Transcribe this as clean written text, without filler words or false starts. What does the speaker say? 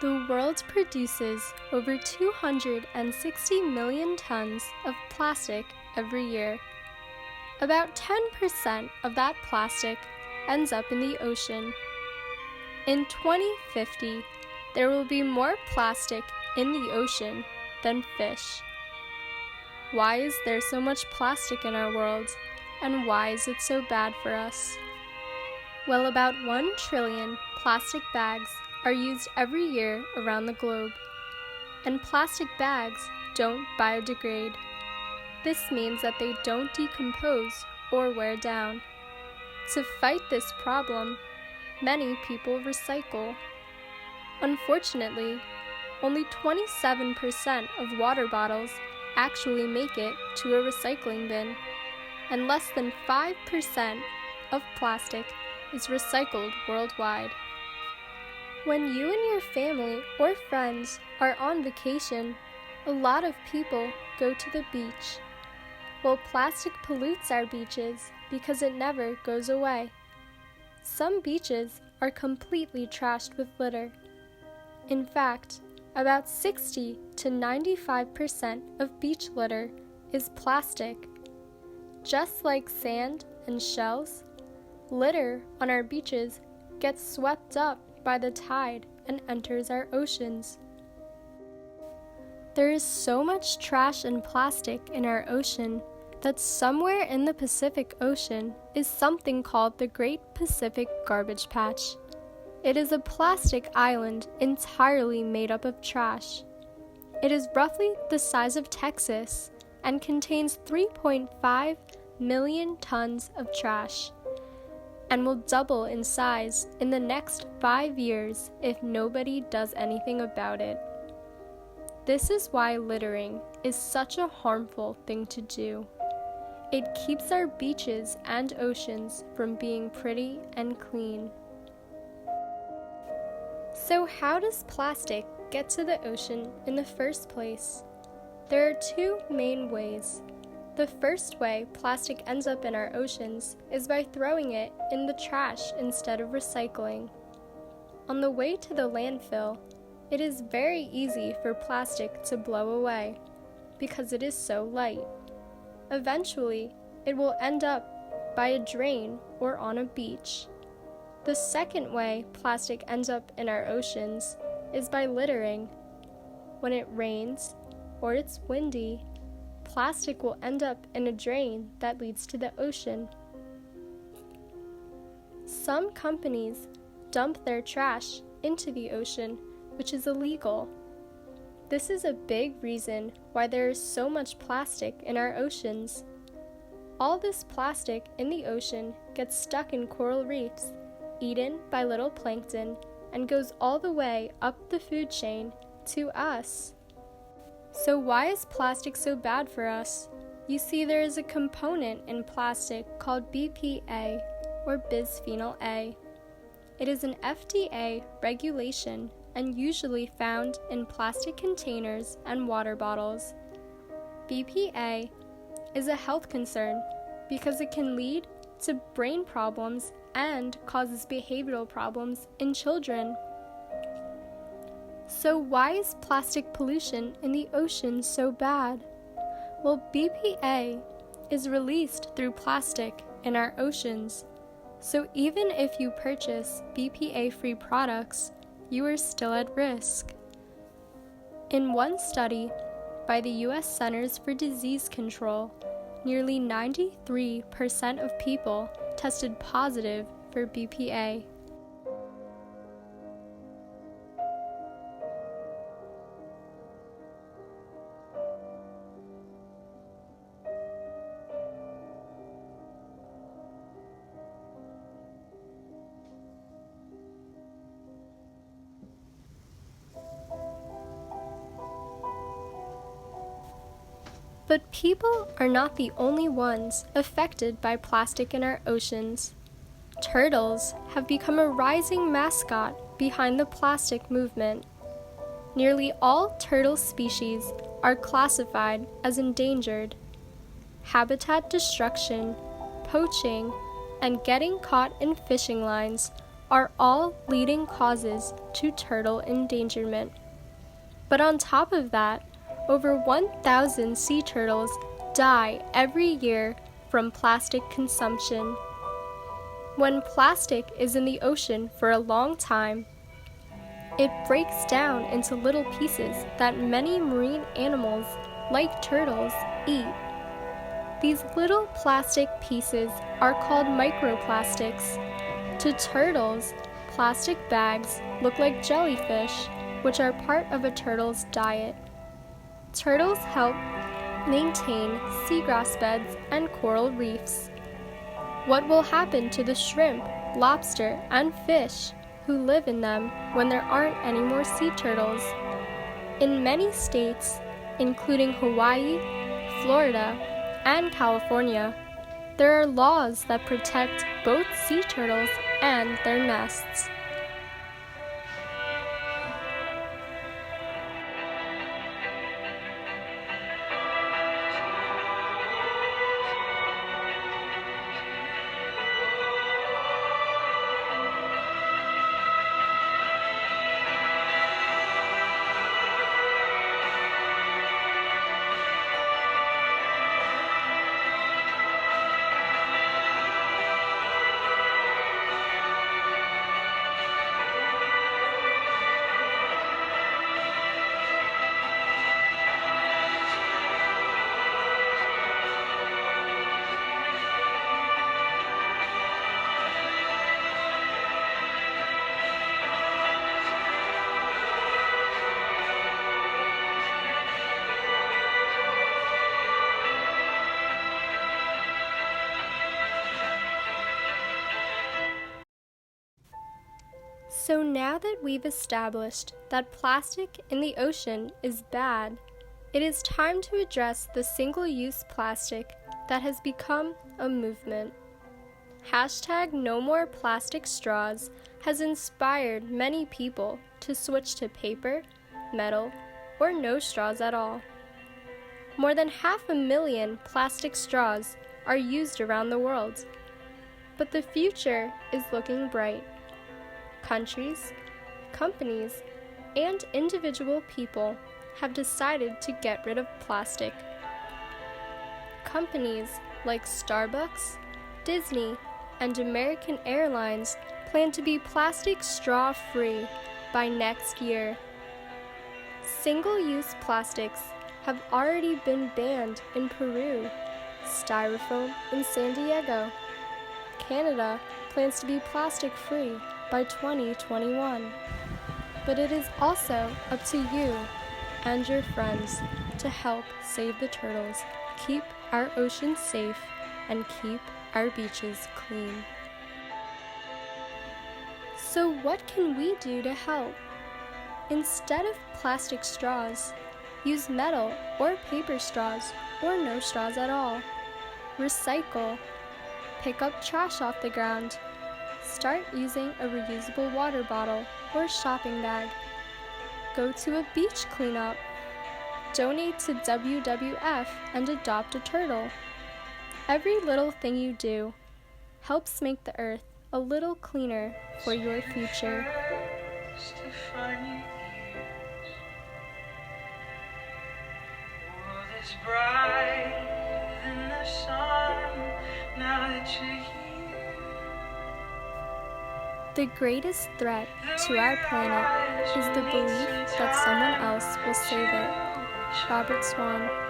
The world produces over 260 million tons of plastic every year. About 10% of that plastic ends up in the ocean. In 2050, there will be more plastic in the ocean than fish. Why is there so much plastic in our world, and why is it so bad for us? Well, about 1 trillion plastic bags are used every year around the globe, and plastic bags don't biodegrade. This means that they don't decompose or wear down. To fight this problem, many people recycle. Unfortunately, only 27% of water bottles actually make it to a recycling bin, and less than 5% of plastic is recycled worldwide. When you and your family or friends are on vacation, a lot of people go to the beach. Well, plastic pollutes our beaches because it never goes away. Some beaches are completely trashed with litter. In fact, about 60 to 95% of beach litter is plastic. Just like sand and shells, litter on our beaches gets swept up by the tide and enters our oceans. There is so much trash and plastic in our ocean that somewhere in the Pacific Ocean is something called the Great Pacific Garbage Patch. It is a plastic island entirely made up of trash. It is roughly the size of Texas and contains 3.5 million tons of trash, and will double in size in the next 5 years if nobody does anything about it. This is why littering is such a harmful thing to do. It keeps our beaches and oceans from being pretty and clean. So how does plastic get to the ocean in the first place? There are 2 main ways. The first way plastic ends up in our oceans is by throwing it in the trash instead of recycling. On the way to the landfill, it is very easy for plastic to blow away because it is so light. Eventually, it will end up by a drain or on a beach. The second way plastic ends up in our oceans is by littering. When it rains or it's windy, plastic will end up in a drain that leads to the ocean. Some companies dump their trash into the ocean, which is illegal. This is a big reason why there is so much plastic in our oceans. All this plastic in the ocean gets stuck in coral reefs, eaten by little plankton, and goes all the way up the food chain to us. So why is plastic so bad for us? You see, there is a component in plastic called BPA, or bisphenol A. It is an FDA regulation and usually found in plastic containers and water bottles. BPA is a health concern because it can lead to brain problems and causes behavioral problems in children. So why is plastic pollution in the ocean so bad? Well, BPA is released through plastic in our oceans. So even if you purchase BPA-free products, you are still at risk. In one study by the U.S. Centers for Disease Control, nearly 93% of people tested positive for BPA. But people are not the only ones affected by plastic in our oceans. Turtles have become a rising mascot behind the plastic movement. Nearly all turtle species are classified as endangered. Habitat destruction, poaching, and getting caught in fishing lines are all leading causes to turtle endangerment. But on top of that, over 1,000 sea turtles die every year from plastic consumption. When plastic is in the ocean for a long time, it breaks down into little pieces that many marine animals, like turtles, eat. These little plastic pieces are called microplastics. To turtles, plastic bags look like jellyfish, which are part of a turtle's diet. Turtles help maintain seagrass beds and coral reefs. What will happen to the shrimp, lobster, and fish who live in them when there aren't any more sea turtles? In many states, including Hawaii, Florida, and California, there are laws that protect both sea turtles and their nests. So now that we've established that plastic in the ocean is bad, it is time to address the single-use plastic that has become a movement. Hashtag No More Plastic Straws has inspired many people to switch to paper, metal, or no straws at all. More than 500,000 plastic straws are used around the world. But the future is looking bright. Countries, companies, and individual people have decided to get rid of plastic. Companies like Starbucks, Disney, and American Airlines plan to be plastic straw-free by next year. Single-use plastics have already been banned in Peru, Styrofoam in San Diego. Canada plans to be plastic-free by 2021. But it is also up to you and your friends to help save the turtles, keep our oceans safe, and keep our beaches clean. So what can we do to help? Instead of plastic straws, use metal or paper straws or no straws at all. Recycle. Pick up trash off the ground. Start using a reusable water bottle or shopping bag. Go to a beach cleanup. Donate to WWF and adopt a turtle. Every little thing you do helps make the earth a little cleaner for your future. The greatest threat to our planet is the belief that someone else will save it. Robert Swan.